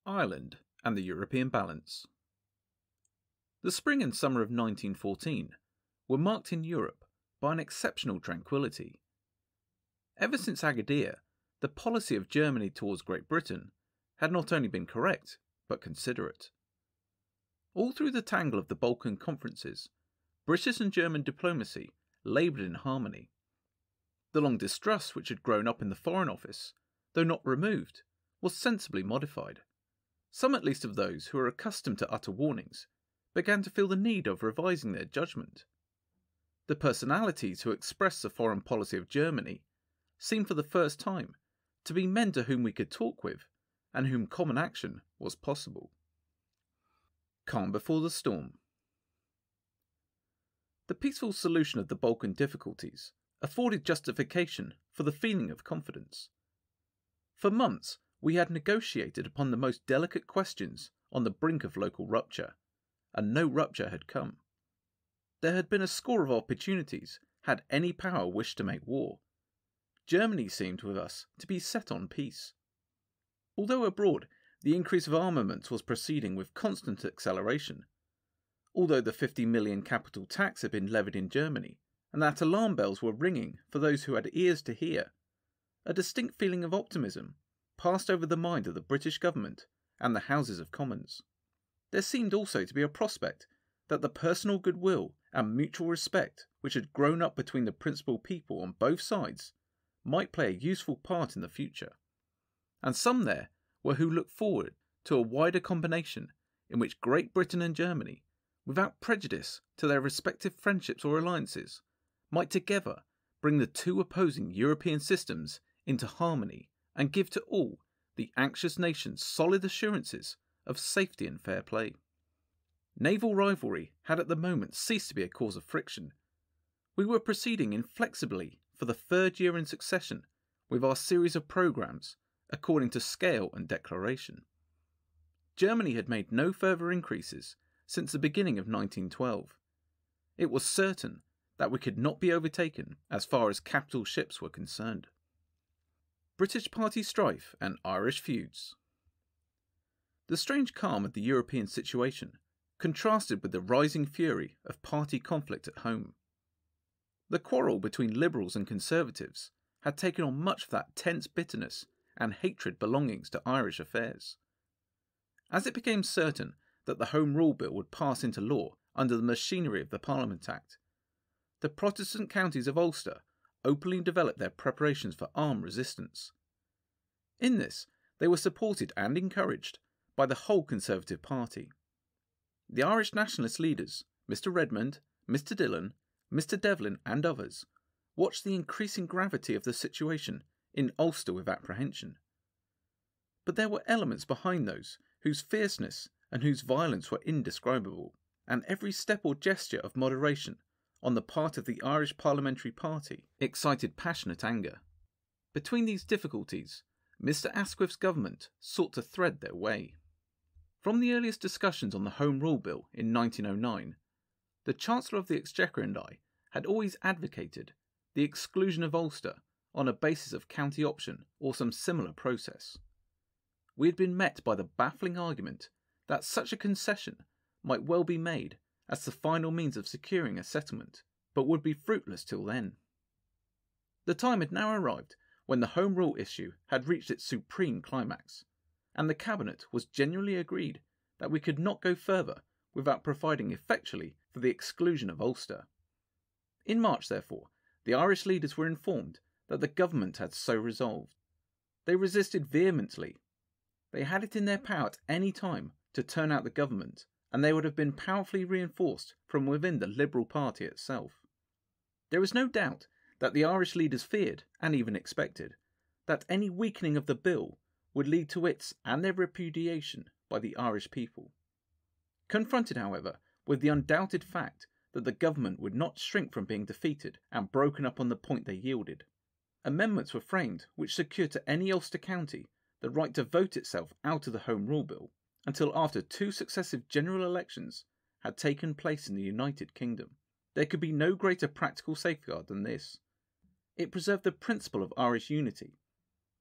Ireland and the European balance. The spring and summer of 1914 were marked in Europe by an exceptional tranquillity. Ever since Agadir, the policy of Germany towards Great Britain had not only been correct, but considerate. All through the tangle of the Balkan conferences, British and German diplomacy laboured in harmony. The long distrust which had grown up in the Foreign Office, though not removed, was sensibly modified. Some at least of those who were accustomed to utter warnings began to feel the need of revising their judgment. The personalities who expressed the foreign policy of Germany seemed for the first time to be men to whom we could talk with, and whom common action was possible. Calm before the storm. The peaceful solution of the Balkan difficulties afforded justification for the feeling of confidence. For months we had negotiated upon the most delicate questions on the brink of local rupture, and no rupture had come. There had been a score of opportunities had any power wished to make war. Germany seemed with us to be set on peace. Although abroad the increase of armaments was proceeding with constant acceleration, although the 50 million capital tax had been levied in Germany, and that alarm bells were ringing for those who had ears to hear, a distinct feeling of optimism passed over the mind of the British government and the Houses of Commons. There seemed also to be a prospect that the personal goodwill and mutual respect which had grown up between the principal people on both sides might play a useful part in the future. And some there were who looked forward to a wider combination in which Great Britain and Germany, without prejudice to their respective friendships or alliances, might together bring the two opposing European systems into harmony and give to all the anxious nations solid assurances of safety and fair play. Naval rivalry had at the moment ceased to be a cause of friction. We were proceeding inflexibly for the third year in succession with our series of programmes according to scale and declaration. Germany had made no further increases since the beginning of 1912. It was certain that we could not be overtaken as far as capital ships were concerned. British party strife and Irish feuds. The strange calm of the European situation contrasted with the rising fury of party conflict at home. The quarrel between Liberals and Conservatives had taken on much of that tense bitterness and hatred belonging to Irish affairs. As it became certain that the Home Rule Bill would pass into law under the machinery of the Parliament Act, the Protestant counties of Ulster openly developed their preparations for armed resistance. In this, they were supported and encouraged by the whole Conservative Party. The Irish nationalist leaders, Mr. Redmond, Mr. Dillon, Mr. Devlin and others, watched the increasing gravity of the situation in Ulster with apprehension. But there were elements behind those whose fierceness and whose violence were indescribable, and every step or gesture of moderation on the part of the Irish Parliamentary Party excited passionate anger. Between these difficulties, Mr. Asquith's government sought to thread their way. From the earliest discussions on the Home Rule Bill in 1909, the Chancellor of the Exchequer and I had always advocated the exclusion of Ulster on a basis of county option or some similar process. We had been met by the baffling argument that such a concession might well be made as the final means of securing a settlement, but would be fruitless till then. The time had now arrived when the Home Rule issue had reached its supreme climax, and the Cabinet was generally agreed that we could not go further without providing effectually for the exclusion of Ulster. In March, therefore, the Irish leaders were informed that the government had so resolved. They resisted vehemently. They had it in their power at any time to turn out the government, and they would have been powerfully reinforced from within the Liberal Party itself. There is no doubt that the Irish leaders feared, and even expected, that any weakening of the bill would lead to its and their repudiation by the Irish people. Confronted, however, with the undoubted fact that the government would not shrink from being defeated and broken up on the point they yielded, amendments were framed which secured to any Ulster county the right to vote itself out of the Home Rule Bill until after 2 successive general elections had taken place in the United Kingdom. There could be no greater practical safeguard than this. It preserved the principle of Irish unity,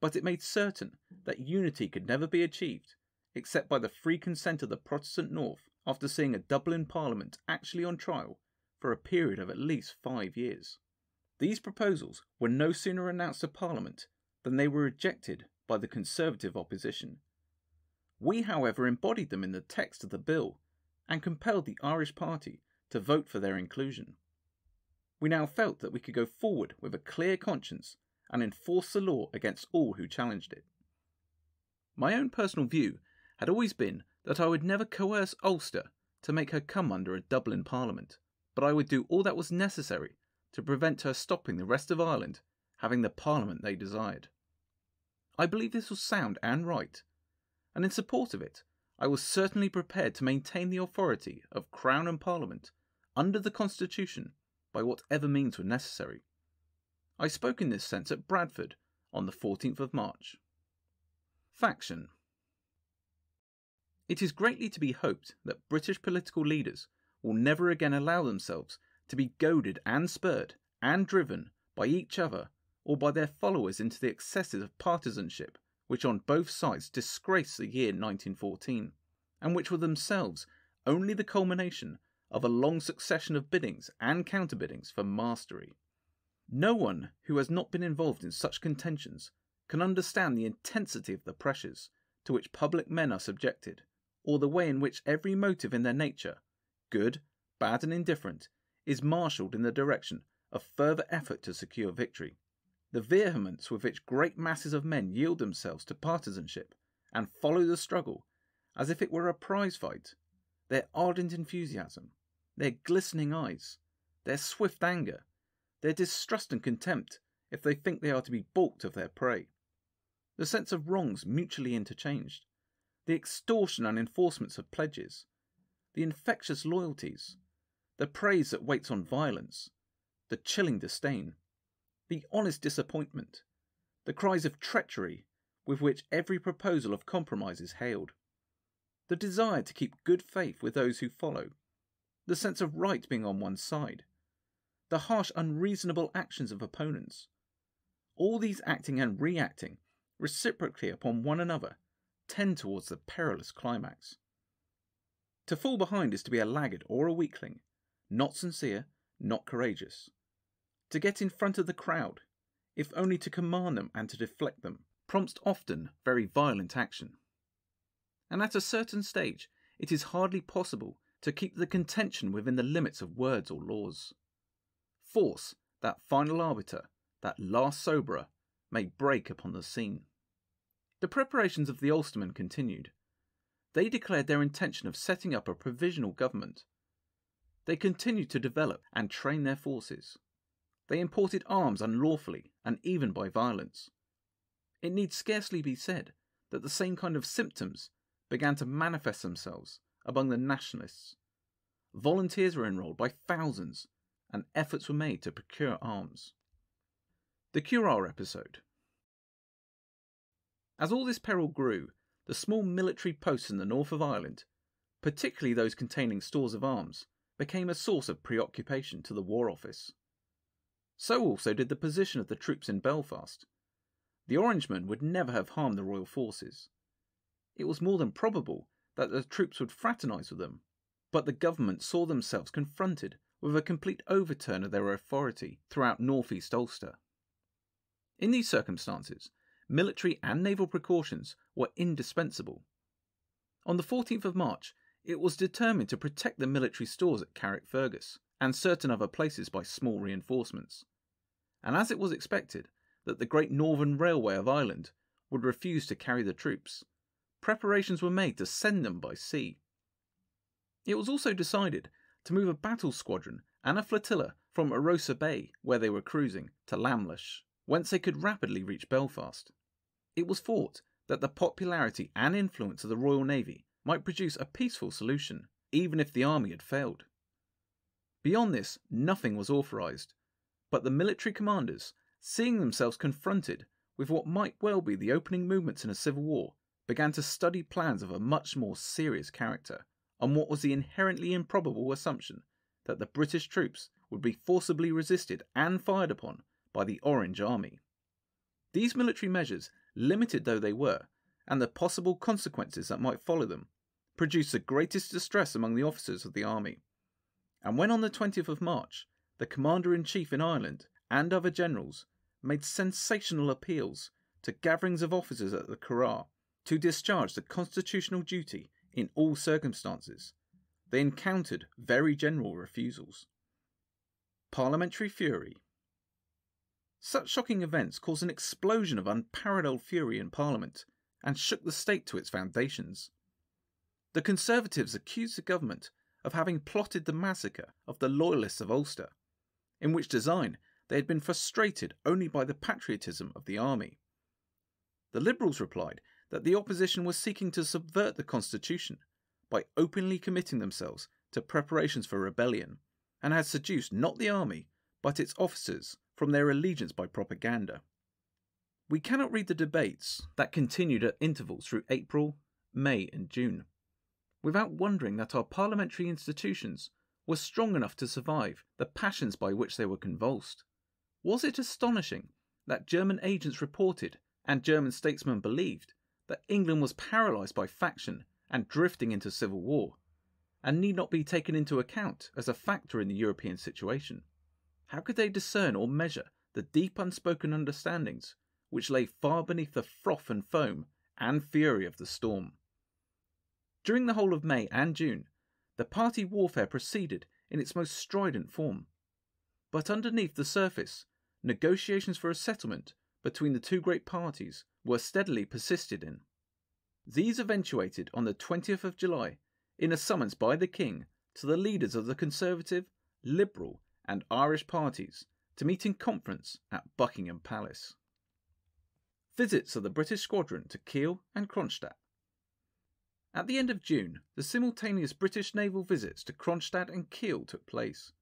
but it made certain that unity could never be achieved except by the free consent of the Protestant North after seeing a Dublin Parliament actually on trial for a period of at least 5 years. These proposals were no sooner announced to Parliament than they were rejected by the Conservative opposition. We, however, embodied them in the text of the bill and compelled the Irish party to vote for their inclusion. We now felt that we could go forward with a clear conscience and enforce the law against all who challenged it. My own personal view had always been that I would never coerce Ulster to make her come under a Dublin Parliament, but I would do all that was necessary to prevent her stopping the rest of Ireland having the Parliament they desired. I believe this was sound and right, and in support of it, I was certainly prepared to maintain the authority of Crown and Parliament under the Constitution by whatever means were necessary. I spoke in this sense at Bradford on the 14th of March. Faction. It is greatly to be hoped that British political leaders will never again allow themselves to be goaded and spurred and driven by each other or by their followers into the excesses of partisanship which on both sides disgraced the year 1914, and which were themselves only the culmination of a long succession of biddings and counterbiddings for mastery. No one who has not been involved in such contentions can understand the intensity of the pressures to which public men are subjected, or the way in which every motive in their nature, good, bad and indifferent, is marshalled in the direction of further effort to secure victory. The vehemence with which great masses of men yield themselves to partisanship and follow the struggle as if it were a prize fight, their ardent enthusiasm, their glistening eyes, their swift anger, their distrust and contempt if they think they are to be balked of their prey, the sense of wrongs mutually interchanged, the extortion and enforcements of pledges, the infectious loyalties, the praise that waits on violence, the chilling disdain, the honest disappointment, the cries of treachery with which every proposal of compromise is hailed, the desire to keep good faith with those who follow, the sense of right being on one's side, the harsh unreasonable actions of opponents, all these acting and reacting reciprocally upon one another tend towards the perilous climax. To fall behind is to be a laggard or a weakling, not sincere, not courageous. To get in front of the crowd, if only to command them and to deflect them, prompts often very violent action. And at a certain stage, it is hardly possible to keep the contention within the limits of words or laws. Force, that final arbiter, that last soberer, may break upon the scene. The preparations of the Ulstermen continued. They declared their intention of setting up a provisional government. They continued to develop and train their forces. They imported arms unlawfully and even by violence. It need scarcely be said that the same kind of symptoms began to manifest themselves among the nationalists. Volunteers were enrolled by thousands, and efforts were made to procure arms. The Curragh episode. As all this peril grew, the small military posts in the north of Ireland, particularly those containing stores of arms, became a source of preoccupation to the War Office. So also did the position of the troops in Belfast. The Orangemen would never have harmed the royal forces. It was more than probable that the troops would fraternise with them, but the government saw themselves confronted with a complete overturn of their authority throughout North East Ulster. In these circumstances, military and naval precautions were indispensable. On the 14th of March, it was determined to protect the military stores at Carrickfergus and certain other places by small reinforcements, and as it was expected that the Great Northern Railway of Ireland would refuse to carry the troops, preparations were made to send them by sea. It was also decided to move a battle squadron and a flotilla from Arosa Bay, where they were cruising, to Lamlash, whence they could rapidly reach Belfast. It was thought that the popularity and influence of the Royal Navy might produce a peaceful solution, even if the army had failed. Beyond this, nothing was authorised, but the military commanders, seeing themselves confronted with what might well be the opening movements in a civil war, began to study plans of a much more serious character, on what was the inherently improbable assumption that the British troops would be forcibly resisted and fired upon by the Orange Army. These military measures, limited though they were, and the possible consequences that might follow them, produced the greatest distress among the officers of the army. And when on the 20th of March, the Commander-in-Chief in Ireland and other generals made sensational appeals to gatherings of officers at the Curragh to discharge the constitutional duty in all circumstances, they encountered very general refusals. Parliamentary fury. Such shocking events caused an explosion of unparalleled fury in Parliament and shook the state to its foundations. The Conservatives accused the government of having plotted the massacre of the Loyalists of Ulster, in which design they had been frustrated only by the patriotism of the army. The Liberals replied that the opposition was seeking to subvert the constitution by openly committing themselves to preparations for rebellion, and had seduced not the army but its officers from their allegiance by propaganda. We cannot read the debates that continued at intervals through April, May and June without wondering that our parliamentary institutions were strong enough to survive the passions by which they were convulsed. Was it astonishing that German agents reported, and German statesmen believed, that England was paralysed by faction and drifting into civil war, and need not be taken into account as a factor in the European situation? How could they discern or measure the deep unspoken understandings which lay far beneath the froth and foam and fury of the storm? During the whole of May and June, the party warfare proceeded in its most strident form. But underneath the surface, negotiations for a settlement between the two great parties were steadily persisted in. These eventuated on the 20th of July in a summons by the King to the leaders of the Conservative, Liberal and Irish parties to meet in conference at Buckingham Palace. Visits of the British squadron to Kiel and Kronstadt. At the end of June, the simultaneous British naval visits to Kronstadt and Kiel took place.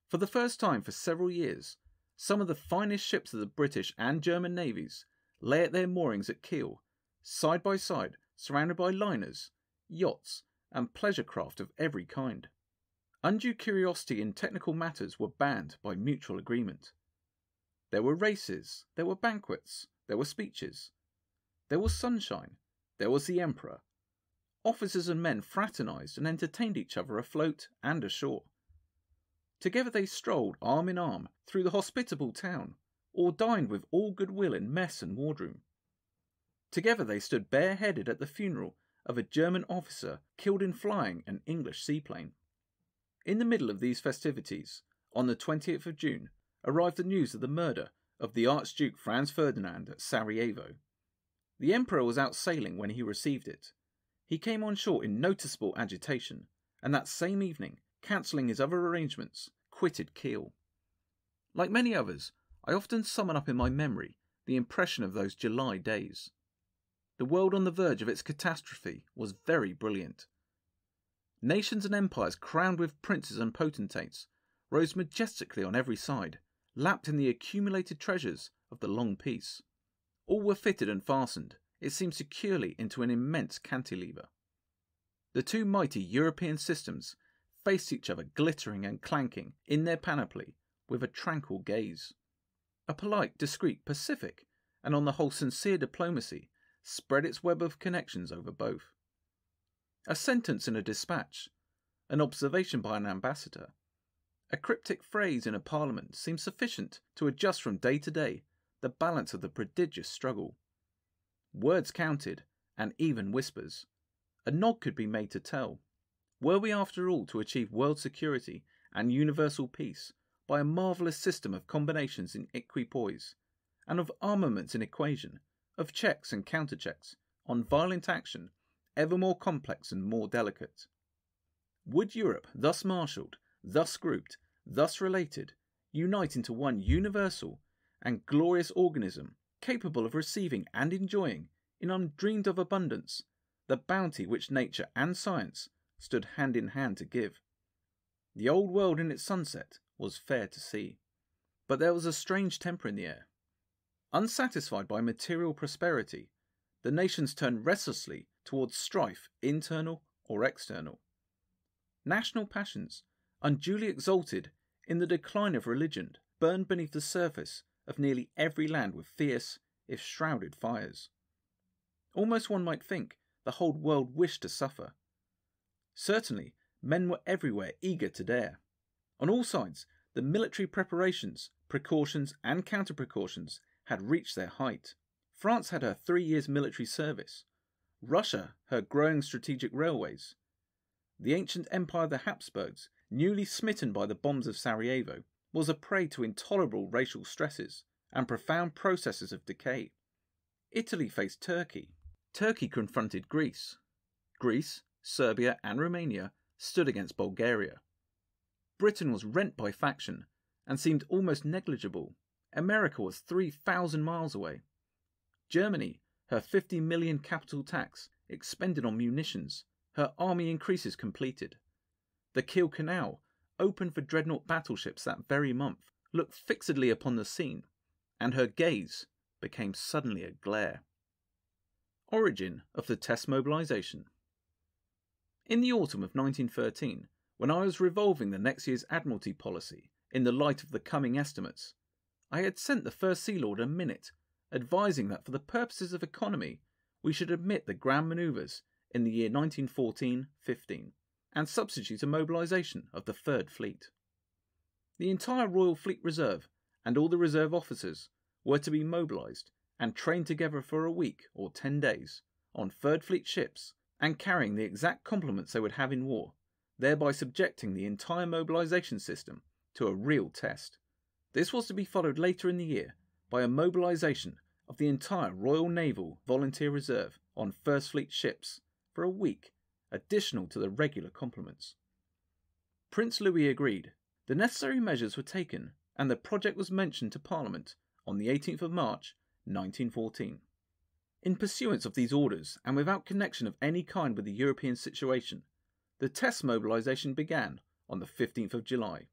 For the first time for several years, some of the finest ships of the British and German navies lay at their moorings at Kiel, side by side, surrounded by liners, yachts, and pleasure craft of every kind. Undue curiosity in technical matters were banned by mutual agreement. There were races, there were banquets, there were speeches. There was sunshine, there was the Emperor. Officers and men fraternised and entertained each other afloat and ashore. Together they strolled arm in arm through the hospitable town, or dined with all goodwill in mess and wardroom. Together they stood bareheaded at the funeral of a German officer killed in flying an English seaplane. In the middle of these festivities, on the 20th of June, arrived the news of the murder of the Archduke Franz Ferdinand at Sarajevo. The Emperor was out sailing when he received it. He came on shore in noticeable agitation, and that same evening, cancelling his other arrangements, quitted Kiel. Like many others, I often summon up in my memory the impression of those July days. The world on the verge of its catastrophe was very brilliant. Nations and empires crowned with princes and potentates rose majestically on every side, lapped in the accumulated treasures of the long peace. All were fitted and fastened, it seemed securely, into an immense cantilever. The two mighty European systems faced each other glittering and clanking in their panoply with a tranquil gaze. A polite, discreet, pacific, and on the whole sincere diplomacy spread its web of connections over both. A sentence in a dispatch, an observation by an ambassador, a cryptic phrase in a parliament seemed sufficient to adjust from day to day the balance of the prodigious struggle. Words counted, and even whispers. A nod could be made to tell. Were we after all to achieve world security and universal peace by a marvellous system of combinations in equipoise, and of armaments in equation, of checks and counter-checks, on violent action, ever more complex and more delicate? Would Europe, thus marshalled, thus grouped, thus related, unite into one universal and glorious organism, capable of receiving and enjoying, in undreamed-of abundance, the bounty which nature and science stood hand in hand to give? The old world in its sunset was fair to see, but there was a strange temper in the air. Unsatisfied by material prosperity, the nations turned restlessly towards strife, internal or external. National passions, unduly exalted in the decline of religion, burned beneath the surface of nearly every land with fierce, if shrouded, fires. Almost one might think the whole world wished to suffer. Certainly, men were everywhere eager to dare. On all sides, the military preparations, precautions and counter-precautions had reached their height. France had her 3 years military service. Russia her growing strategic railways. The ancient empire of the Habsburgs, newly smitten by the bombs of Sarajevo, was a prey to intolerable racial stresses and profound processes of decay. Italy faced Turkey. Turkey confronted Greece. Greece, Serbia and Romania stood against Bulgaria. Britain was rent by faction and seemed almost negligible. America was 3,000 miles away. Germany, her 50 million capital tax expended on munitions, her army increases completed. The Kiel Canal, opened for dreadnought battleships that very month, looked fixedly upon the scene, and her gaze became suddenly a glare. Origin of the test mobilisation. In the autumn of 1913, when I was revolving the next year's Admiralty policy in the light of the coming estimates, I had sent the First Sea Lord a minute advising that for the purposes of economy we should omit the grand manoeuvres in the year 1914-15 and substitute a mobilisation of the Third Fleet. The entire Royal Fleet Reserve and all the reserve officers were to be mobilised and trained together for a week or 10 days on Third Fleet ships and carrying the exact complements they would have in war, thereby subjecting the entire mobilisation system to a real test. This was to be followed later in the year by a mobilisation of the entire Royal Naval Volunteer Reserve on First Fleet ships for a week, additional to the regular complements. Prince Louis agreed. The necessary measures were taken, and the project was mentioned to Parliament on the 18th of March, 1914. In pursuance of these orders, and without connection of any kind with the European situation, the test mobilisation began on the 15th of July.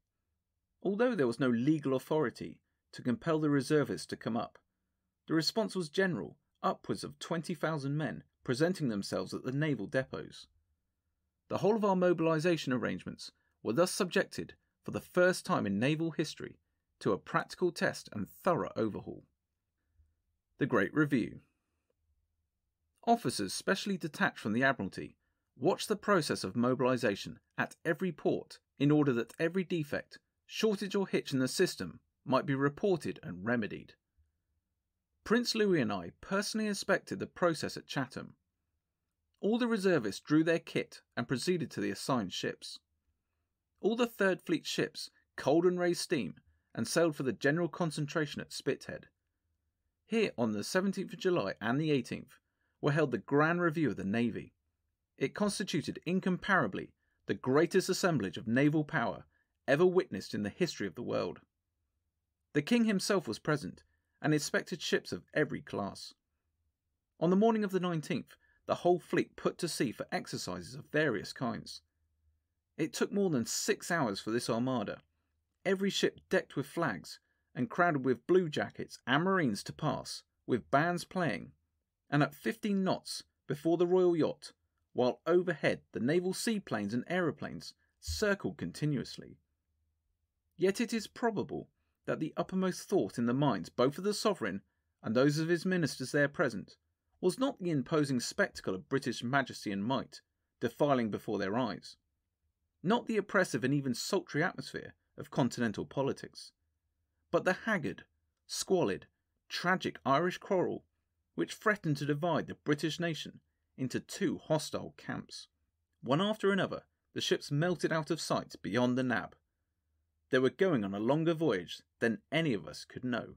Although there was no legal authority to compel the reservists to come up, the response was general, upwards of 20,000 men presenting themselves at the naval depots. The whole of our mobilisation arrangements were thus subjected, for the first time in naval history, to a practical test and thorough overhaul. The Great Review. Officers specially detached from the Admiralty watched the process of mobilisation at every port in order that every defect, shortage or hitch in the system might be reported and remedied. Prince Louis and I personally inspected the process at Chatham. All the reservists drew their kit and proceeded to the assigned ships. All the Third Fleet ships coaled and raised steam and sailed for the general concentration at Spithead. Here, on the 17th of July and the 18th, were held the Grand Review of the Navy. It constituted incomparably the greatest assemblage of naval power ever witnessed in the history of the world. The King himself was present and inspected ships of every class. On the morning of the 19th, the whole fleet put to sea for exercises of various kinds. It took more than 6 hours for this armada, every ship decked with flags and crowded with blue jackets and marines to pass, with bands playing, and at 15 knots before the royal yacht, while overhead the naval seaplanes and aeroplanes circled continuously. Yet it is probable that the uppermost thought in the minds both of the sovereign and those of his ministers there present was not the imposing spectacle of British majesty and might defiling before their eyes, not the oppressive and even sultry atmosphere of continental politics, but the haggard, squalid, tragic Irish quarrel which threatened to divide the British nation into two hostile camps. One after another, the ships melted out of sight beyond the Nab. They were going on a longer voyage than any of us could know.